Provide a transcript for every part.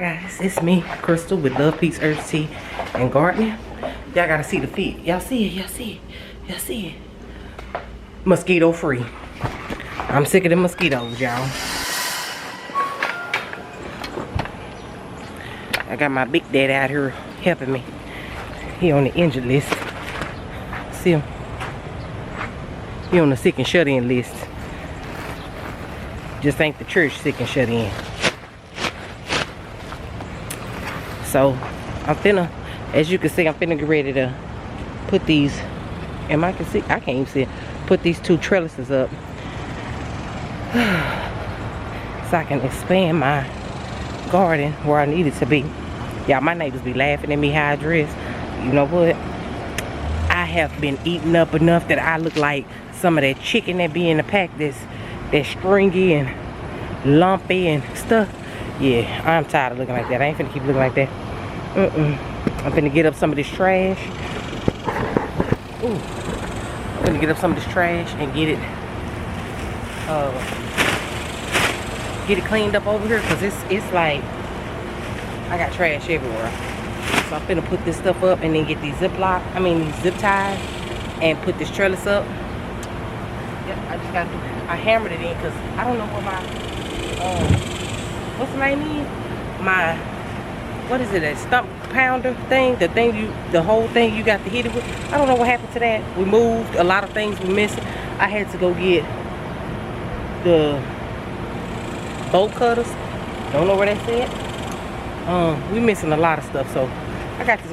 Hi guys, it's me, Crystal, with Love, Peace, Earth Tea, and Gardening. Y'all gotta see the feet. Y'all see it, y'all see it, y'all see it. Mosquito free. I'm sick of the mosquitoes, y'all. I got my big dad out here helping me. He on the injured list. See him? He on the sick and shut in list. Just ain't the church sick and shut in. So I'm finna, as you can see, I'm finna get ready to put these, and I can see, I can't even see it, put these 2 trellises up so I can expand my garden where I need it to be. Y'all, my neighbors be laughing at me how I dress. You know what? I have been eating up enough that I look like some of that chicken that be in the pack that's stringy and lumpy and stuff. Yeah, I'm tired of looking like that. I ain't finna keep looking like that. I'm finna get up some of this trash. Ooh. I'm finna get up some of this trash and get it cleaned up over here, because it's like I got trash everywhere. So I'm finna put this stuff up and then get these zip ties, and put this trellis up. Yep, I hammered it in because I don't know what my what's the name is? What is it, a stump pounder thing? The whole thing you got to hit it with. I don't know what happened to that. We moved, a lot of things were missing. I had to go get the bolt cutters. Don't know where that's at. We missing a lot of stuff, so I got this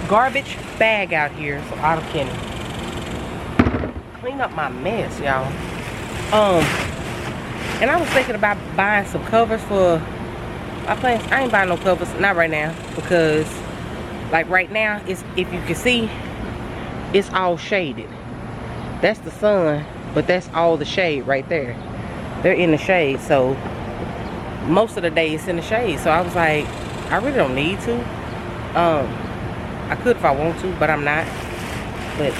garbage bag out here, so I can clean up my mess, y'all. And I was thinking about buying some covers for my plants. I ain't buying no covers, not right now, because like right now, it's, if you can see, it's all shaded. That's the sun, but that's all the shade right there. They're in the shade, so most of the day it's in the shade. So I was like, I really don't need to. I could if I want to, but I'm not. But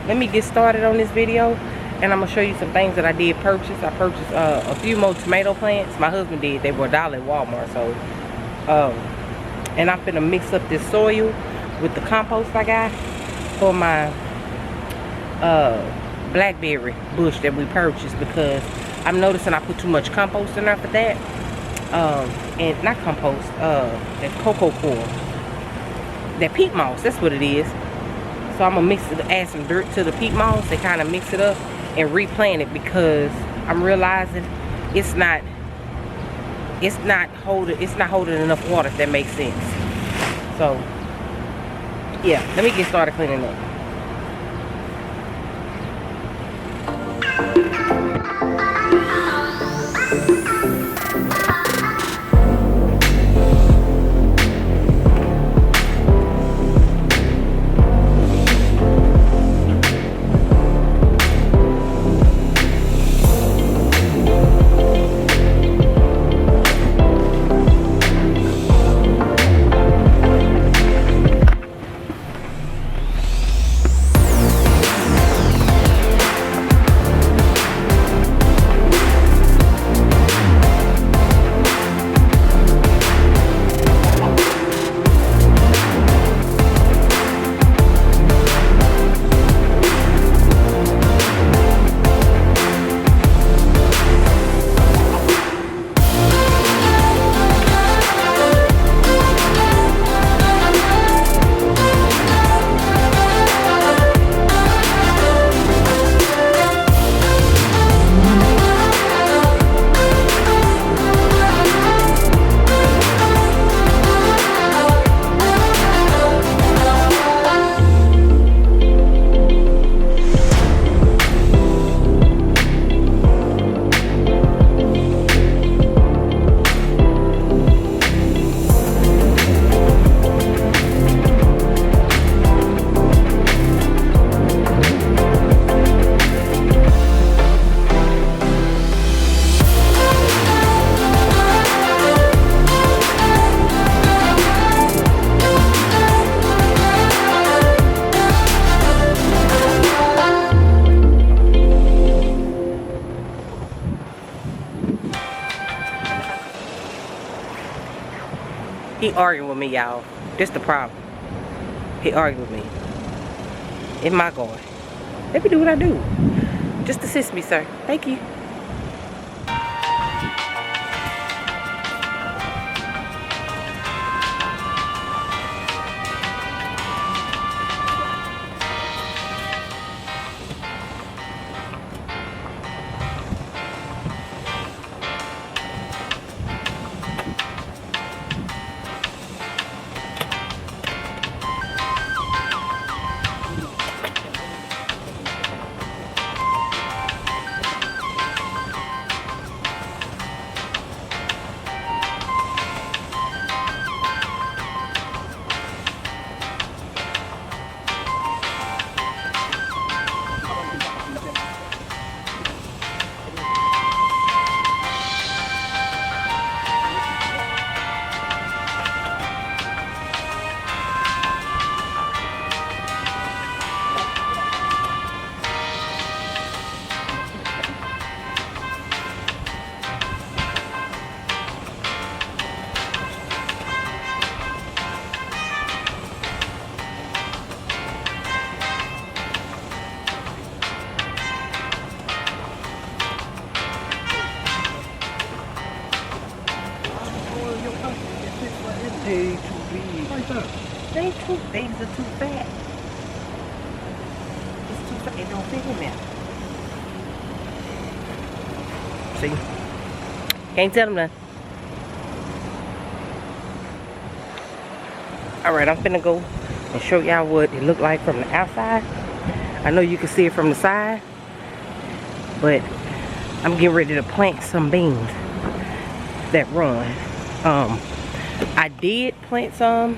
let me get started on this video, and I'm gonna show you some things that I did purchase. I purchased a few more tomato plants. My husband did. They were $1 at Walmart. So and I'm gonna mix up this soil with the compost I got for my blackberry bush that we purchased, because I'm noticing I put too much compost in there for that. And not compost, that cocoa coir, that peat moss, that's what it is. So I'm gonna add some dirt to the peat moss and kind of mix it up and replant it, because I'm realizing it's not holding enough water, if that makes sense. So yeah, let me get started cleaning up. He arguing with me, y'all. This the problem. He arguing with me. In my garden. Let me do what I do. Just assist me, sir. Thank you. They too big. They too, babies are too fat. It's too fat. It don't fit in there. See? Can't tell them nothing. Alright, I'm finna go and show y'all what it looked like from the outside. I know you can see it from the side, but I'm getting ready to plant some beans that run. I did plant some.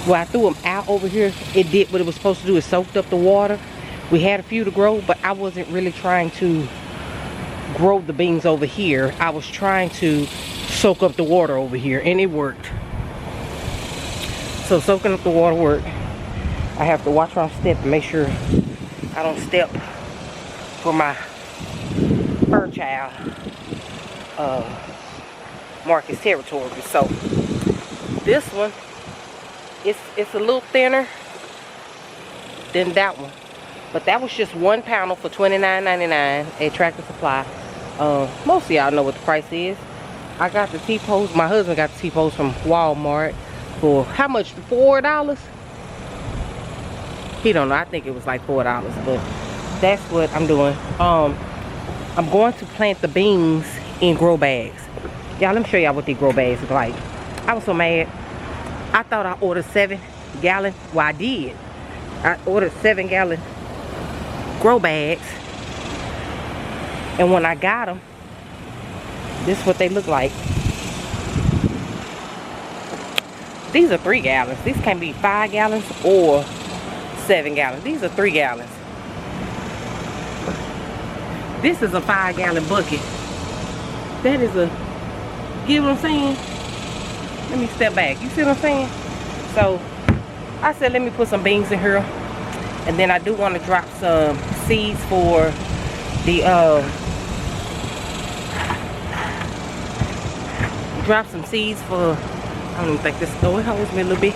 Well, I threw them out over here. It did what it was supposed to do. It soaked up the water. We had a few to grow, but I wasn't really trying to grow the beans over here. I was trying to soak up the water over here, and it worked. So soaking up the water worked. I have to watch where I'm stepping, make sure I don't step for my fur child Marcus territory. So this one, it's a little thinner than that one, but that was just 1 pound for $29.99 at Tractor Supply. Most of y'all know what the price is. I got the T-post. My husband got the T-post from Walmart for how much? $4? He don't know. I think it was like $4, but that's what I'm doing. I'm going to plant the beans in grow bags. Y'all, let me show y'all what these grow bags look like. I was so mad. I thought I ordered 7-gallon. Well, I did. I ordered 7-gallon grow bags. And when I got them, this is what they look like. These are 3 gallons. These can be 5 gallons or 7 gallons. These are 3 gallons. This is a 5-gallon bucket. That is a, get what I'm saying? Let me step back. You see what I'm saying? So I said, let me put some beans in here. And then I do want to drop some seeds for the, drop some seeds for, I don't even think this, oh, it holds me a little bit.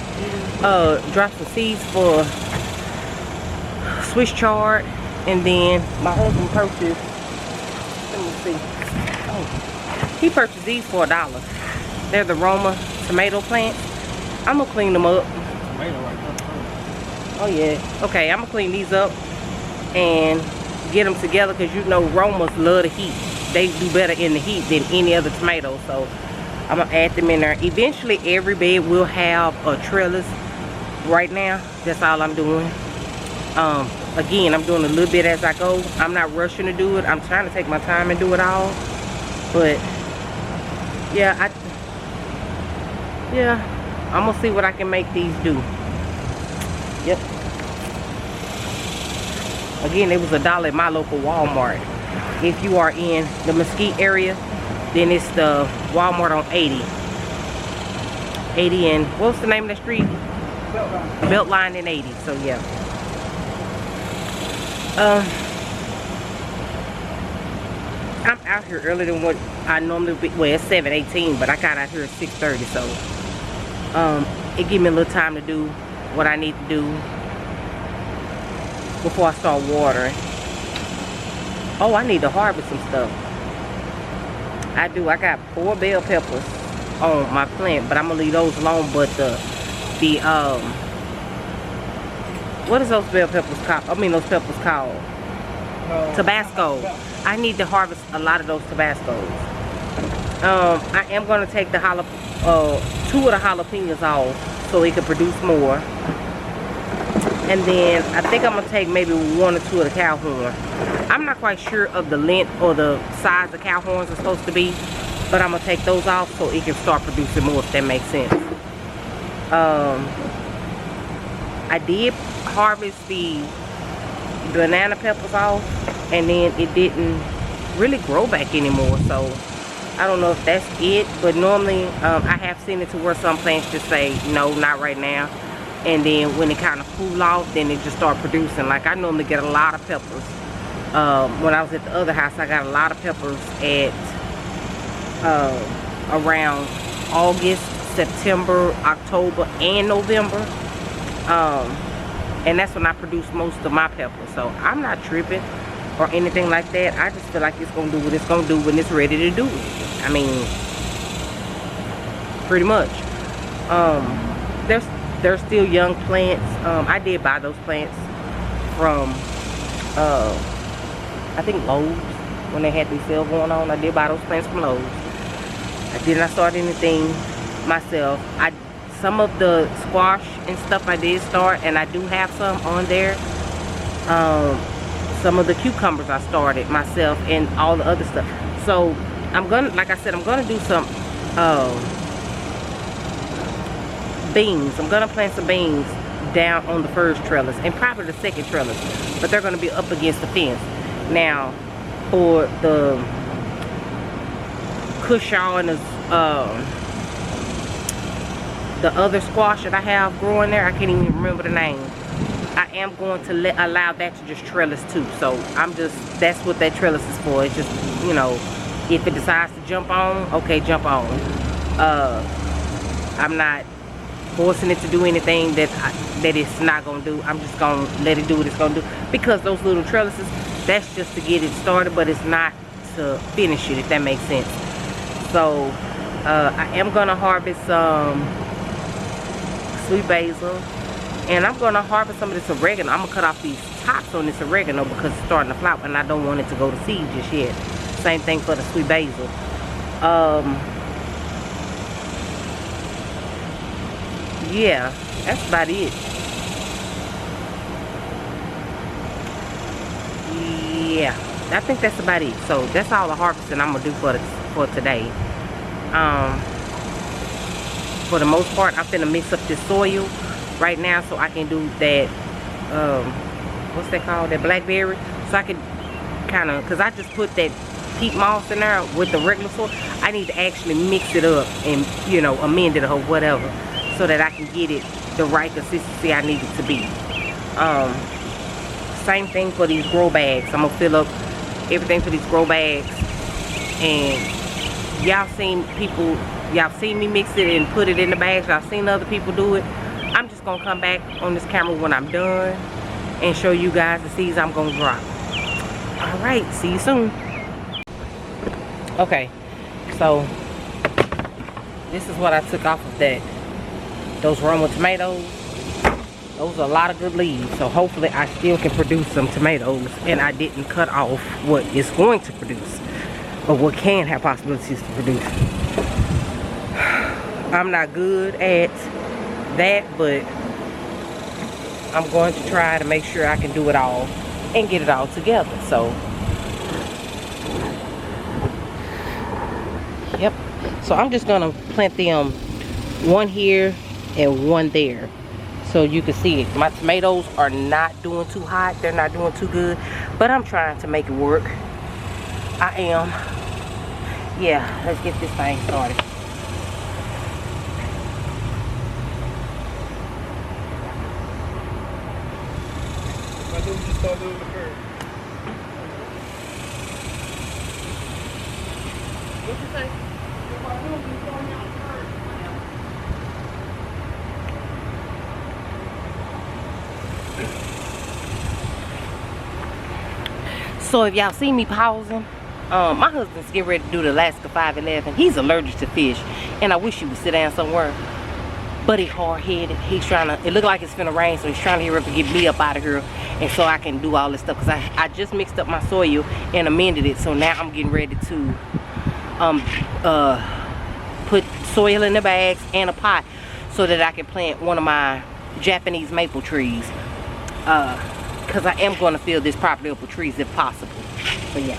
Drop some seeds for Swiss chard. And then my husband purchased, let me see. Oh, he purchased these for $1. They're the Roma tomato plants. I'm gonna clean them up. Oh yeah. Okay, I'm gonna clean these up and get them together, because you know Romas love the heat. They do better in the heat than any other tomato. So I'm gonna add them in there. Eventually every bed will have a trellis. Right now, that's all I'm doing. Again, I'm doing a little bit as I go. I'm not rushing to do it. I'm trying to take my time and do it all. But yeah, I'm gonna see what I can make these do. Yep. Again, it was $1 at my local Walmart. If you are in the Mesquite area, then it's the Walmart on 80 and what's the name of the street? Beltline and 80. So yeah. I'm out here earlier than what I normally be. Well, it's 7:18, but I got out here at 6:30. So It gives me a little time to do what I need to do before I start watering. Oh, I need to harvest some stuff. I got 4 bell peppers on my plant, but I'm gonna leave those alone. But what is those bell peppers called? I mean, those peppers called Tabasco. I need to harvest a lot of those Tabascos. I am gonna take the 2 of the jalapenos off so it can produce more. And then I think I'm gonna take maybe 1 or 2 of the cow horn. I'm not quite sure of the length or the size the cow horns are supposed to be, but I'm gonna take those off so it can start producing more, if that makes sense. I did harvest the banana peppers off, and then it didn't really grow back anymore, so I don't know if that's it. But normally I have seen it to where some plants just say no, not right now, and then when it kind of cool off, then it just start producing. Like I normally get a lot of peppers. When I was at the other house, I got a lot of peppers at around August, September, October, and November. And that's when I produce most of my peppers. So I'm not tripping or anything like that. I just feel like it's gonna do what it's gonna do when it's ready to do it. I mean, pretty much. There's still young plants. I did buy those plants from I think Lowe's, when they had these sales going on. I did buy those plants from Lowe's. I did not start anything myself. Some of the squash and stuff I did start, and I do have some on there. Some of the cucumbers I started myself, and all the other stuff. So I'm gonna, like I said, I'm gonna do some beans. I'm gonna plant some beans down on the first trellis and probably the second trellis, but they're gonna be up against the fence. Now for the cushaw and the other squash that I have growing there, I can't even remember the name. I am going to allow that to just trellis too. So that's what that trellis is for. It's just, you know, if it decides to jump on, okay, jump on. I'm not forcing it to do anything that it's not gonna do. I'm just gonna let it do what it's gonna do, because those little trellises, that's just to get it started, but it's not to finish it, if that makes sense. So I am gonna harvest some sweet basil, and I'm gonna harvest some of this oregano. I'm gonna cut off these tops on this oregano because it's starting to flower, and I don't want it to go to seed just yet. Same thing for the sweet basil. Yeah, that's about it. Yeah, I think that's about it. So that's all the harvesting I'm gonna do for today. For the most part, I'm finna mix up this soil right now so I can do that, what's that called, that blackberry. So I can kind of, because I just put that peat moss in there with the regular soil. I need to actually mix it up and, you know, amend it or whatever, so that I can get it the right consistency I need it to be. Same thing for these grow bags. I'm gonna fill up everything for these grow bags, and y'all seen me mix it and put it in the bags. Y'all seen other people do it. I'm just gonna come back on this camera when I'm done and show you guys the seeds I'm gonna drop. All right, see you soon. Okay, so this is what I took off of those Roma tomatoes. Those are a lot of good leaves, so hopefully I still can produce some tomatoes, and I didn't cut off what it's going to produce, or what can have possibilities to produce. I'm not good at that, but I'm going to try to make sure I can do it all and get it all together. So yep, so I'm just gonna plant them, one here and one there, so you can see it. My tomatoes are not doing too hot, they're not doing too good, but I'm trying to make it work. I am. Yeah, let's get this thing started. What'd you say? So if y'all see me pausing, my husband's getting ready to do the Alaska 511. He's allergic to fish, and I wish he would sit down somewhere. But he's hard-headed. He's trying to, it look like it's finna rain, so he's trying to hurry up and get me up out of here, and so I can do all this stuff. Because I just mixed up my soil and amended it, so now I'm getting ready to put soil in the bags and a pot so that I can plant one of my Japanese maple trees. Because I am going to fill this property up with trees if possible. But yeah.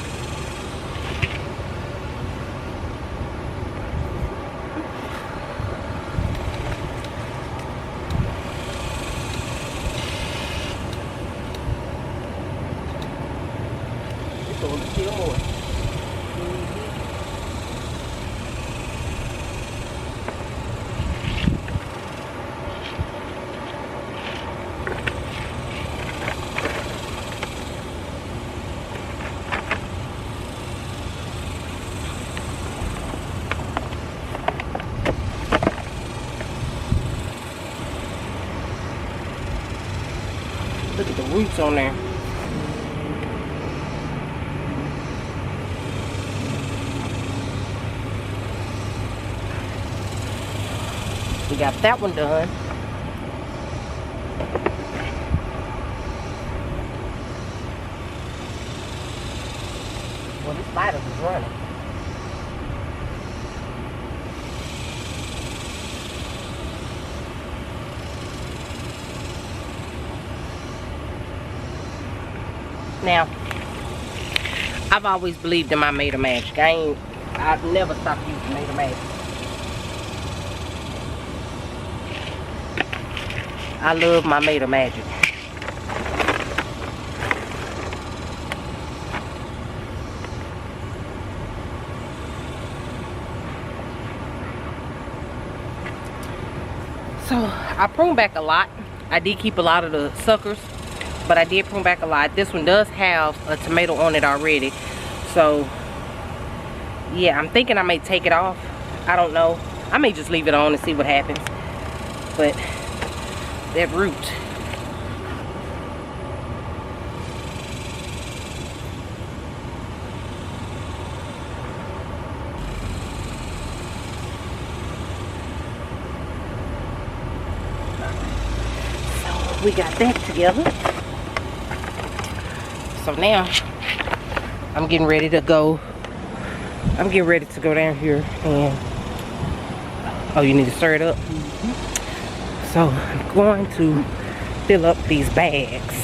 Still more. Look at the roots on there. We got that one done. Well, this spider is running. Now, I've always believed in my Made of Magic. I've never stopped using Made of Magic. I love my Made of Magic. So I pruned back a lot. I did keep a lot of the suckers, but I did prune back a lot. This one does have a tomato on it already. So yeah, I'm thinking I may take it off. I don't know. I may just leave it on and see what happens. But that root. So we got that together. So now I'm getting ready to go. I'm getting ready to go down here and, oh, you need to stir it up? So I'm going to fill up these bags.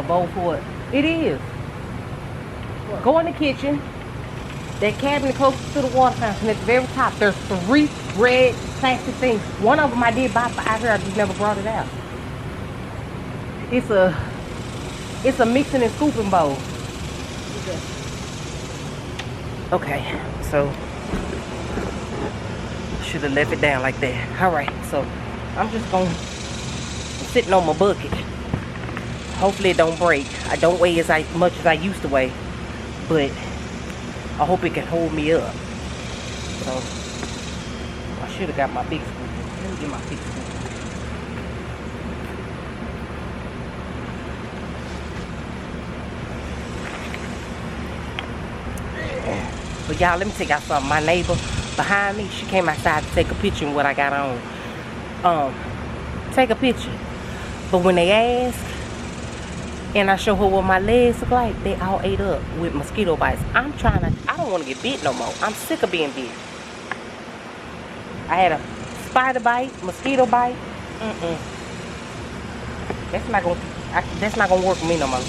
Bowl for it. It is. What? Go in the kitchen. That cabinet closest to the water fountain at the very top, there's 3 red plastic things. One of them I did buy out here, I just never brought it out. It's a mixing and scooping bowl. Okay, so should have left it down like that. All right, so I'm just gonna sitting on my bucket. Hopefully it don't break. I don't weigh as much as I used to weigh, but I hope it can hold me up. So I should have got my big scoop. Let me get my big scoop. But y'all, let me tell y'all something. My neighbor behind me, she came outside to take a picture of what I got on. Take a picture. But when they asked, and I show her what my legs look like, they all ate up with mosquito bites. I don't want to get bit no more. I'm sick of being bit. I had a spider bite, mosquito bite. That's not gonna work for me no more.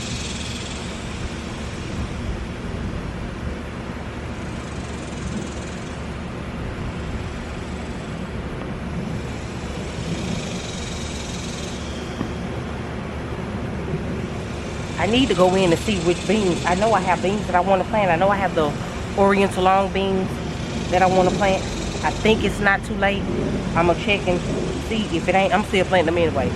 I need to go in and see which beans. I know I have beans that I want to plant. I know I have the Oriental long beans that I want to plant. I think it's not too late. I'm going to check and see. If it ain't, I'm still planting them anyway.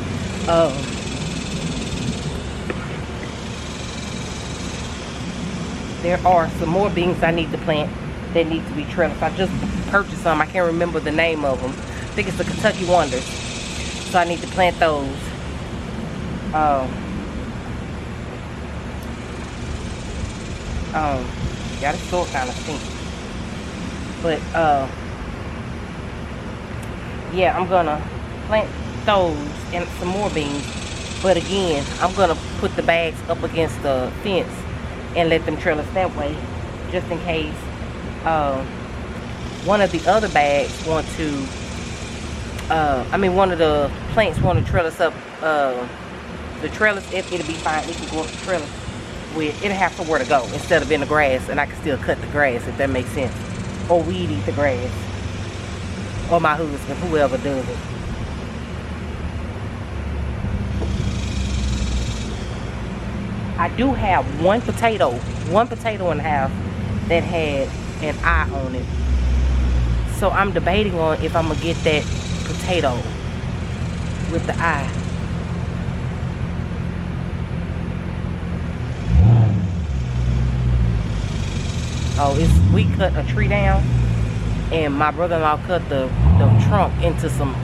there are some more beans I need to plant that need to be trellised. I just purchased some. I can't remember the name of them. I think it's the Kentucky Wonders. So I need to plant those. Yeah, this soil kind of stinks. But yeah, I'm gonna plant those and some more beans. But again, I'm gonna put the bags up against the fence and let them trellis that way, just in case one of the other bags want to, one of the plants want to trellis up the trellis. It'll be fine. It can go up the trellis with, it'll have somewhere to go instead of in the grass, and I can still cut the grass if that makes sense. Or weed eat the grass. Or my husband, whoever does it. I do have one potato and a half that had an eye on it. So I'm debating on if I'm gonna get that potato with the eye. Oh, we cut a tree down, and my brother-in-law cut the trunk into some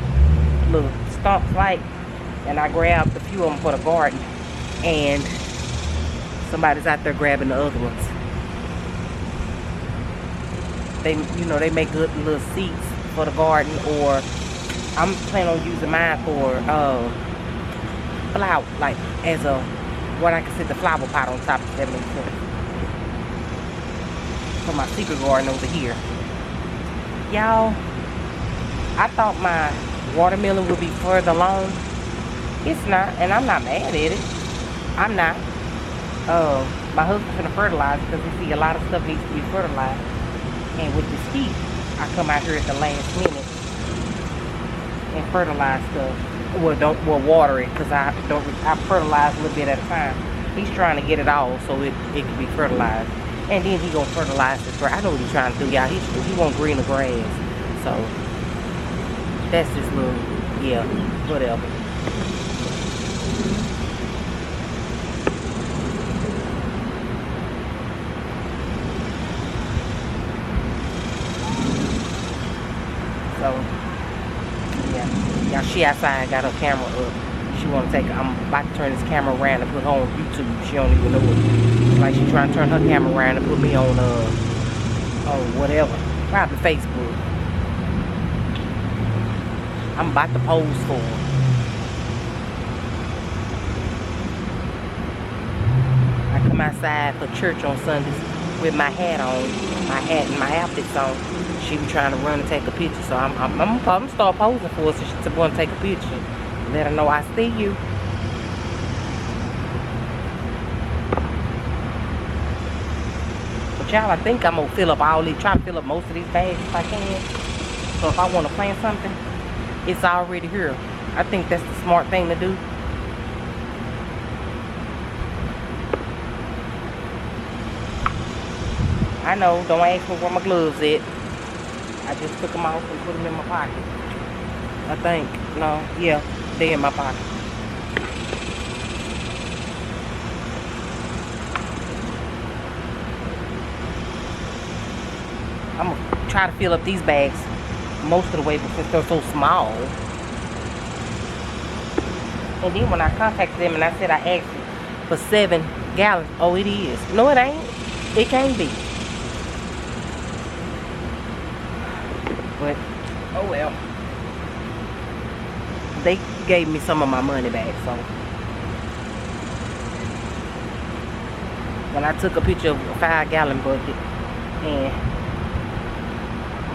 little stumps, like, and I grabbed a few of them for the garden, and somebody's out there grabbing the other ones. They make good little seats for the garden, or I'm planning on using mine for flower, like as a, what I can set the flower pot on top, if that makes sense. For my secret garden over here. Y'all, I thought my watermelon would be further along. It's not, and I'm not mad at it. I'm not. My husband's gonna fertilize because we see a lot of stuff needs to be fertilized. And with this heat, I come out here at the last minute and fertilize stuff. Well, water it, because I fertilize a little bit at a time. He's trying to get it all so it can be fertilized. And then he gonna fertilize this grass. I know what he's trying to do, y'all. He want green the grass. So that's just little, yeah, whatever. So yeah, y'all, she outside got her camera up. She want to take, I'm about to turn this camera around and put her on YouTube. She don't even know it. Like, she trying to turn her camera around and put me on whatever, probably Facebook. I'm about to pose for her. I come outside for church on Sundays with my hat on, and my outfits on. She be trying to run and take a picture, so I'm gonna start posing for her so she's going to take a picture. Let her know I see you. But y'all, I think I'm gonna fill up try to fill up most of these bags if I can. So if I want to plant something, it's already here. I think that's the smart thing to do. I know, don't ask me where my gloves at. I just took them off and put them in my pocket. I think, no, yeah. They in my pocket. I'm gonna try to fill up these bags most of the way, but since they're so small. And then when I contacted them and I said I asked for 7 gallons, oh, it is. No, it ain't. It can't be. But oh well. They gave me some of my money back, so when I took a picture of a 5-gallon bucket and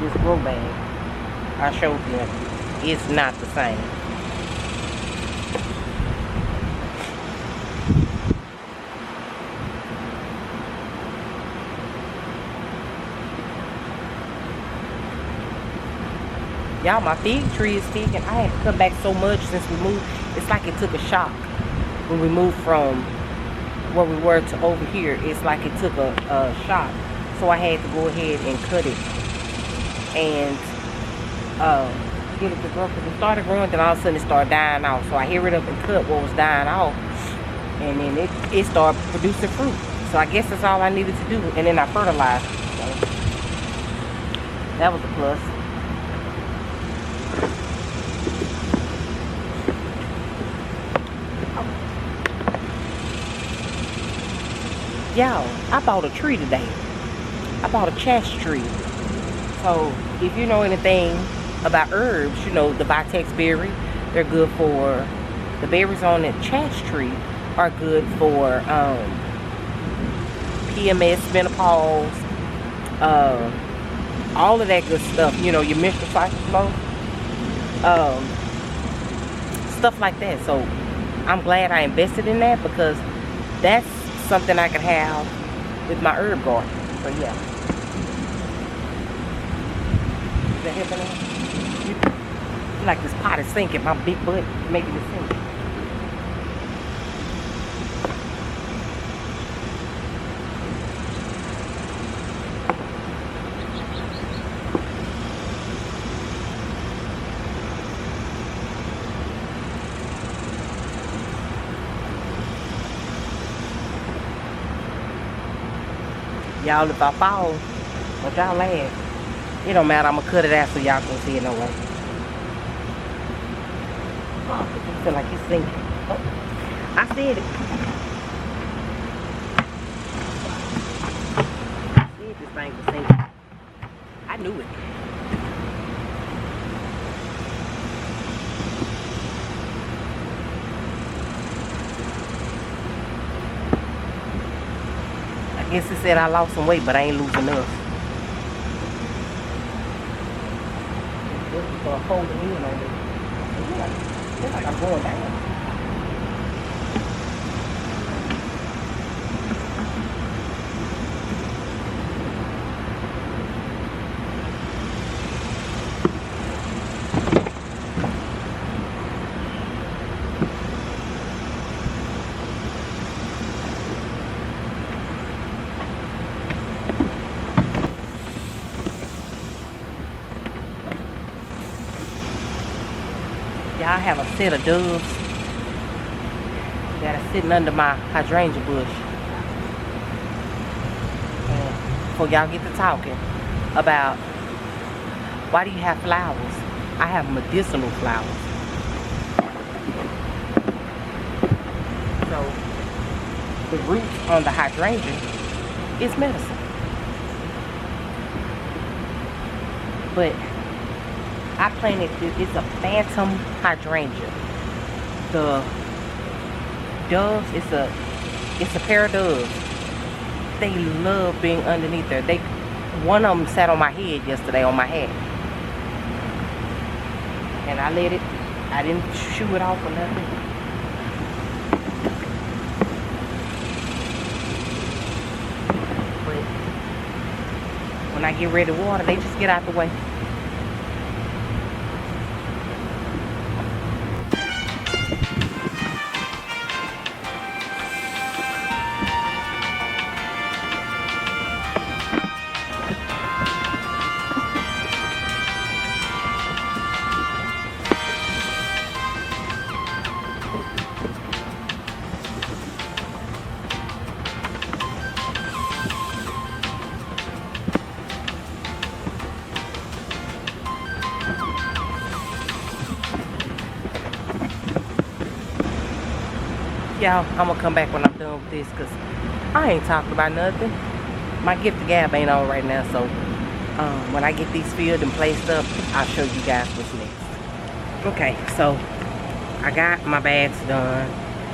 this grow bag, I showed them it's not the same. Y'all, my fig tree is big, and I had to cut back so much since we moved. It's like it took a shock when we moved from where we were to over here. It's like it took a shock. So I had to go ahead and cut it and get it to grow. Because it started growing, then all of a sudden it started dying off. So I hit it up and cut what was dying off. And then it started producing fruit. So I guess that's all I needed to do. And then I fertilized. So that was a plus. Y'all, I bought a tree today. I bought a chash tree. So if you know anything about herbs, you know the vitex berry, they're good for, the berries on the chash tree are good for PMS, menopause, all of that good stuff. You know, your menstrual cycle flow, stuff like that. So I'm glad I invested in that, because that's something I can have with my herb garden. So yeah. Is that happening? You feel like this pot is sinking. My big butt making it sink. Y'all, if I fall, but y'all laugh. It don't matter. I'm gonna cut it out so y'all can see it no way. Oh, I feel like it's sinking. Oh, I said it. I said this thing was sinking. I knew it. I guess it said I lost some weight, but I ain't losing enough. Holding in on it. It's like I'm going down. I have a set of doves that are sitting under my hydrangea bush. And before y'all get to talking about why do you have flowers? I have medicinal flowers. So the roots on the hydrangea is medicine. But I planted this, it's a phantom hydrangea. The doves, it's a pair of doves. They love being underneath there. One of them sat on my head yesterday on my hat. And I let it, I didn't shoo it off or nothing. But when I get ready to water, they just get out the way. Y'all, I'm gonna come back when I'm done with this, because I ain't talking about nothing. My gift to gab ain't on right now, so when I get these filled and placed up, I'll show you guys what's next. Okay, so I got my bags done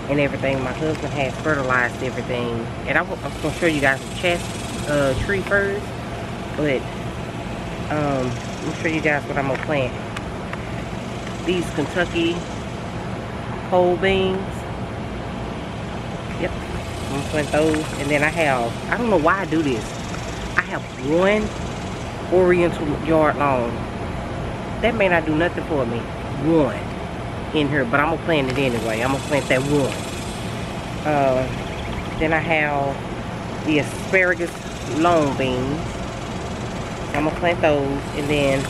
and everything. My husband has fertilized everything, and I'm gonna show you guys the chest tree first, but I'm gonna show you guys what I'm gonna plant. These Kentucky whole beans. Yep, I'm gonna plant those. And then I don't know why I do this. I have one oriental yard long. That may not do nothing for me. One in here, but I'm gonna plant it anyway. I'm gonna plant that one. Then I have the asparagus long beans. I'm gonna plant those. And then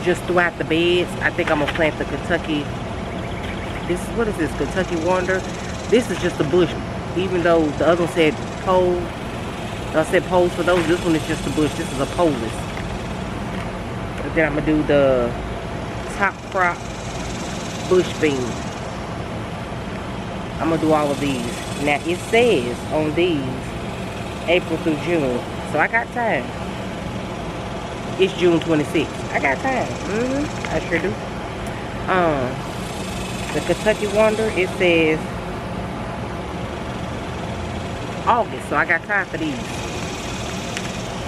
just throughout the beds, I think I'm gonna plant the Kentucky. What is this? Kentucky Wonder. This is just a bush Even though the other one said pole, I said poles for those. This one is just a bush. This is a polis. But then I'm gonna do the top crop bush bean. I'm gonna do all of these. Now it says on these April through June, so I got time. It's June 26th. I got time. I sure do. The Kentucky Wonder, it says August, so I got time for these.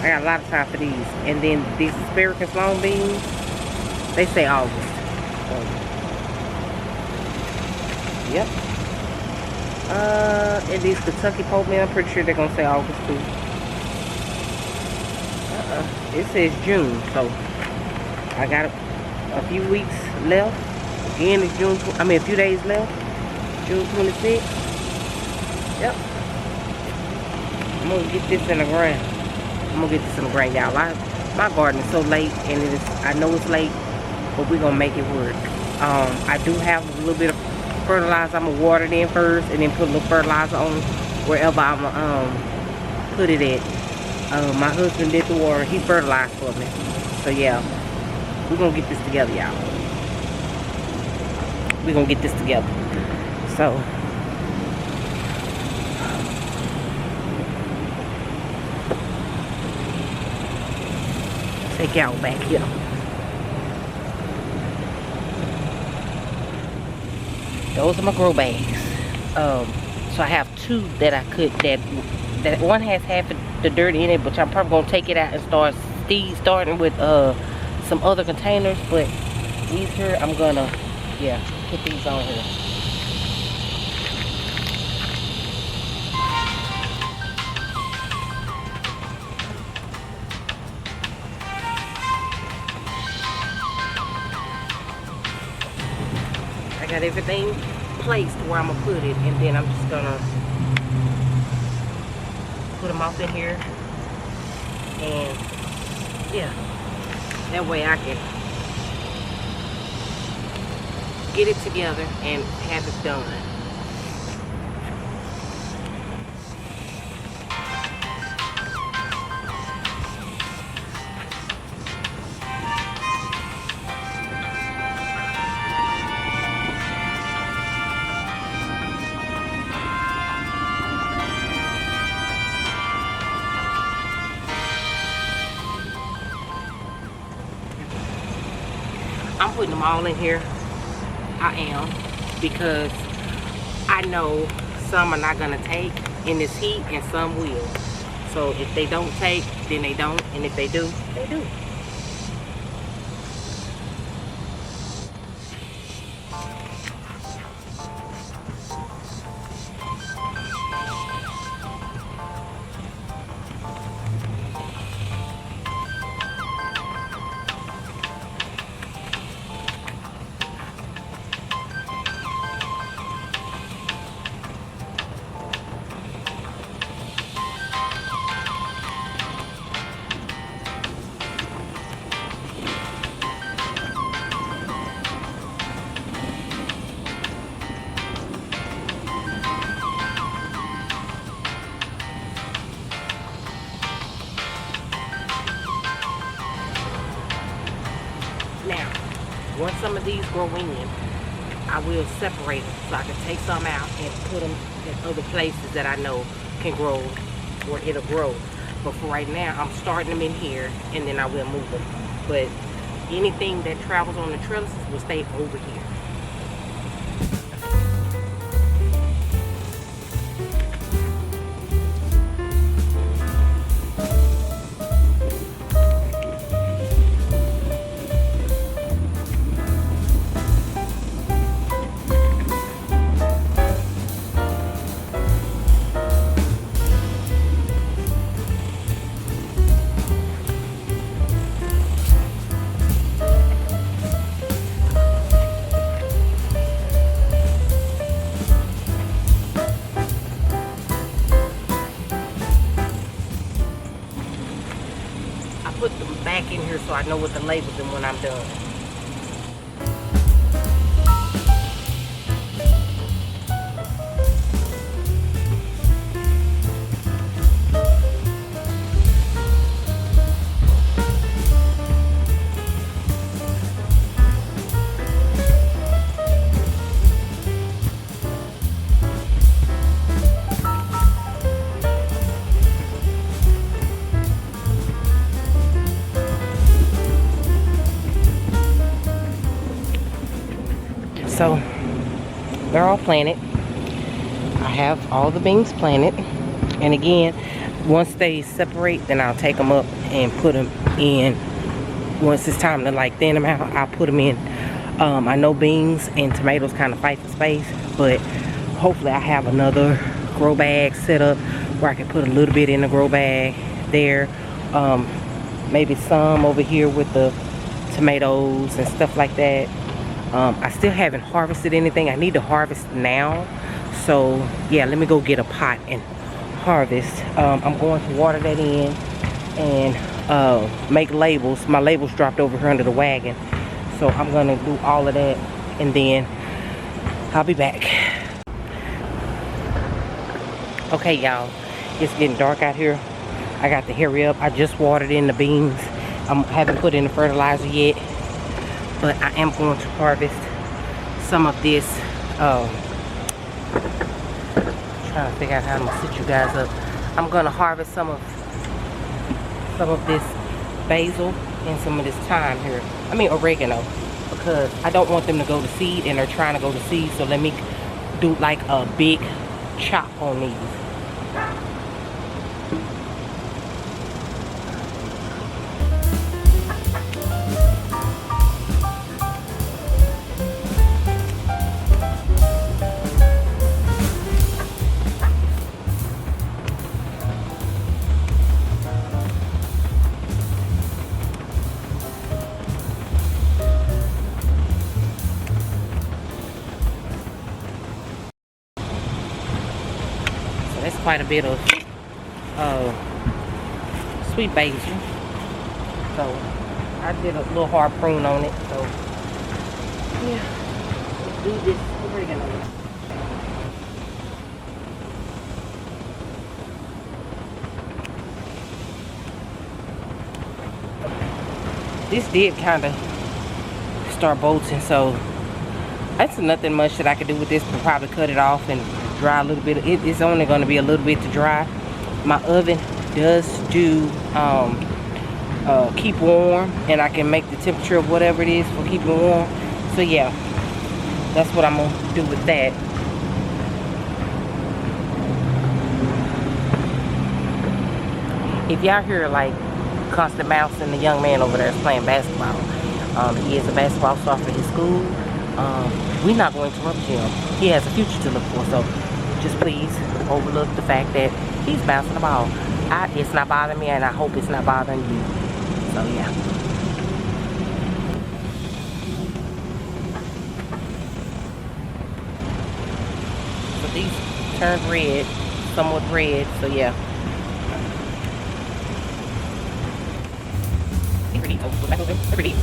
I got a lot of time for these. And then these asparagus long beans, they say August. So, yep. And these Kentucky pole beans, I'm pretty sure they're gonna say August too. It says June, so I got a few weeks left. Again, it's June. A few days left. June 26th. Yep. I'm gonna get this in the ground. Y'all. My garden is so late, and I know it's late, but we're gonna make it work. I do have a little bit of fertilizer. I'm gonna water it in first, and then put a little fertilizer on wherever I'm gonna put it at. My husband did the water. He fertilized for me. So yeah, we're gonna get this together, y'all. We're gonna get this together. So take y'all back here. Those are my grow bags. So I have two that I could, that one has half of the dirt in it, but I'm probably gonna take it out and starting with some other containers. But these here, I'm gonna, yeah, put these on here. I got everything placed where I'm gonna put it, and then I'm just gonna put them off in here, and yeah, that way I can get it together and have it done. I'm putting them all in here. I am, because I know some are not gonna take in this heat and some will. So if they don't take, then they don't, and if they do, they do. Now, once some of these grow in, I will separate them so I can take some out and put them in other places that I know can grow, where it'll grow. But for right now, I'm starting them in here, and then I will move them. But anything that travels on the trellises will stay over here. Put them back in here so I know what to label them when I'm done. So they're all planted. I have all the beans planted, and again, once they separate, then I'll take them up and put them in. Once it's time to like thin them out, I'll put them in. I know beans and tomatoes kind of fight for space, but hopefully I have another grow bag set up where I can put a little bit in the grow bag there. Maybe some over here with the tomatoes and stuff like that. I still haven't harvested anything. I need to harvest now. So yeah, let me go get a pot and harvest. I'm going to water that in and make labels. My labels dropped over here under the wagon. So I'm gonna do all of that and then I'll be back. Okay, y'all, it's getting dark out here. I got to hurry up. I just watered in the beans. I haven't put in the fertilizer yet, but I am going to harvest some of this. Trying to figure out how I'm gonna sit you guys up. I'm gonna harvest some of this basil and some of this thyme here. I mean oregano, because I don't want them to go to seed, and they're trying to go to seed. So let me do like a big chop on these. That's quite a bit of sweet basil. So I did a little hard prune on it. So yeah, let's do this oregano. This did kind of start bolting, so that's nothing much that I could do with this, but probably cut it off and dry a little bit. It's only going to be a little bit to dry. My oven does do keep warm, and I can make the temperature of whatever it is for keeping warm. So yeah, that's what I'm going to do with that. If y'all hear like constant mouse and the young man over there is playing basketball, he is a basketball star for his school. We're not going to interrupt him. He has a future to look for, so just please overlook the fact that he's bouncing the ball. It's not bothering me, and I hope it's not bothering you. So yeah. So these turned red, somewhat red, so yeah. Pretty.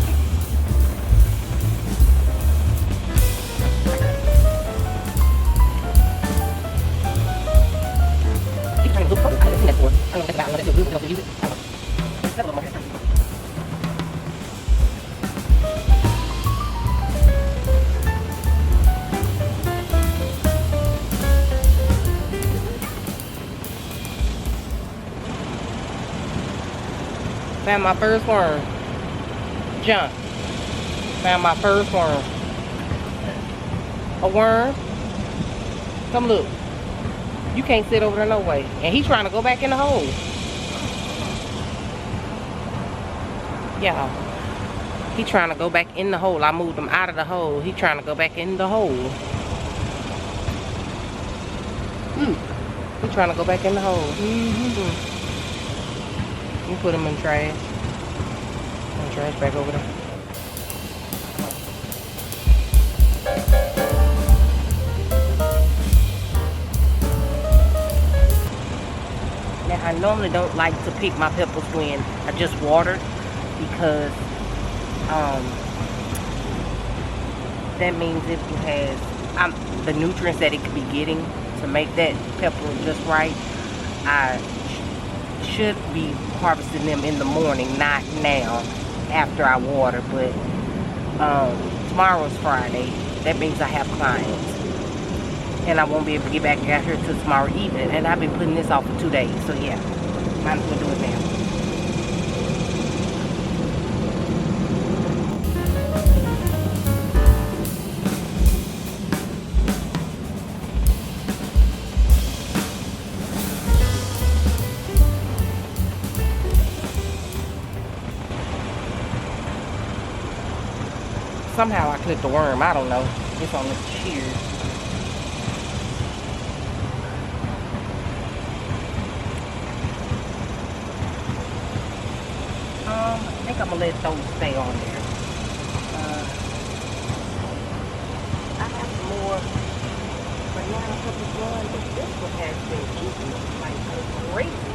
Found my first worm. Jump. Found my first worm. A worm. Come look. You can't sit over there no way. And he's trying to go back in the hole. Yeah. He trying to go back in the hole. I moved him out of the hole. He trying to go back in the hole. He trying to go back in the hole. You put him in trash. And trash back over there. Now, I normally don't like to pick my peppers when I just watered, because that means it has the nutrients that it could be getting to make that pepper just right. I should be harvesting them in the morning, not now after I water. But tomorrow's Friday. That means I have clients, and I won't be able to get back out here till tomorrow evening. And I've been putting this off for 2 days, so yeah, might as well do it now. somehow I clipped the worm. I don't know. It's on the shears. I think I'm gonna let those stay on there. I have some more, but now I put this one. This one has been eating like crazy.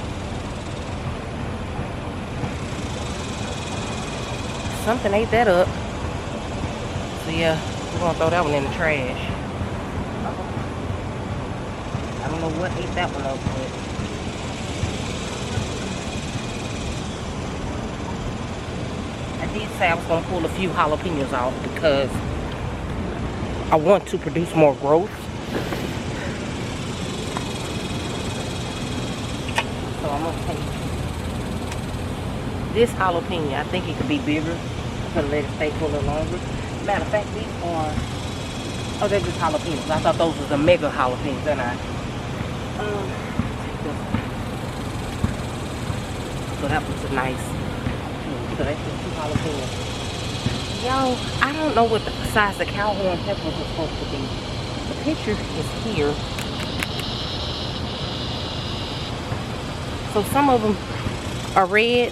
Something ate that up. So yeah, we're gonna throw that one in the trash. I don't know what ate that one up, but I did say I was gonna pull a few jalapenos off because I want to produce more growth. So I'm gonna take this jalapeno. I think it could be bigger. I'm gonna let it stay for a little longer. Matter of fact, these are, oh, they're just jalapenos. I thought those was the mega jalapenos, they're not. So that was a nice. So that's just 2 jalapenos. Yo, I don't know what the size the cowhorn peppers are supposed to be. The picture is here. So some of them are red,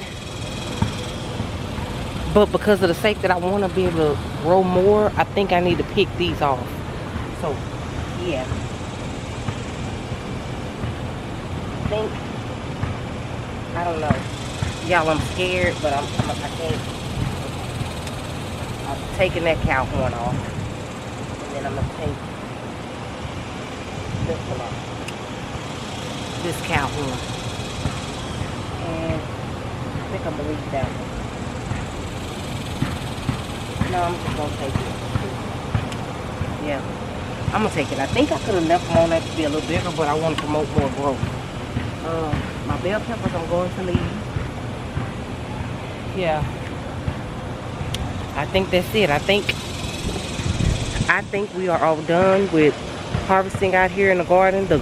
but because of the sake that I want to be able to grow more, I think I need to pick these off. So, yeah. I don't know. Y'all, I'm scared, but I can't. I'm taking that cow horn off. And then I'm going to take this one off. This cow horn. And I think I'm going to leave that one. No, I'm just going to take it. Yeah. I'm going to take it. I think I could have left them on that to be a little bigger, but I want to promote more growth. My bell peppers I'm going to leave. Yeah. I think that's it. I think we are all done with harvesting out here in the garden. The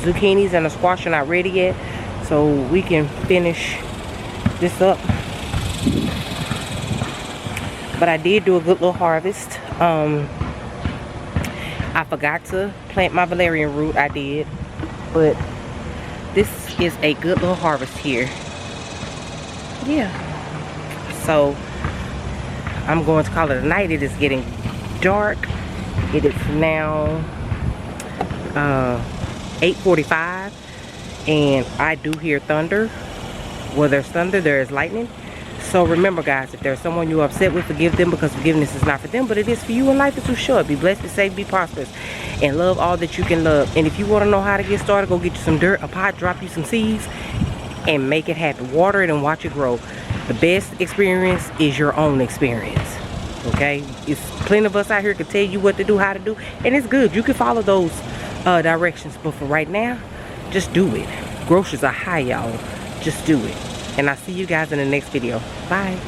zucchinis and the squash are not ready yet, so we can finish this up. But I did do a good little harvest. I forgot to plant my valerian root. I did, but this is a good little harvest here. Yeah. So I'm going to call it a night. It is getting dark. It is now 8:45, and I do hear thunder. Where there's thunder, there is lightning. So remember, guys, if there's someone you're upset with, forgive them, because forgiveness is not for them, but it is for you, and life is too short. Be blessed, be safe, be prosperous, and love all that you can love. And if you want to know how to get started, go get you some dirt, a pot, drop you some seeds, and make it happen. Water it and watch it grow. The best experience is your own experience. Okay? It's plenty of us out here can tell you what to do, how to do, and it's good. You can follow those directions, but for right now, just do it. Groceries are high, y'all. Just do it. And I'll see you guys in the next video. Bye.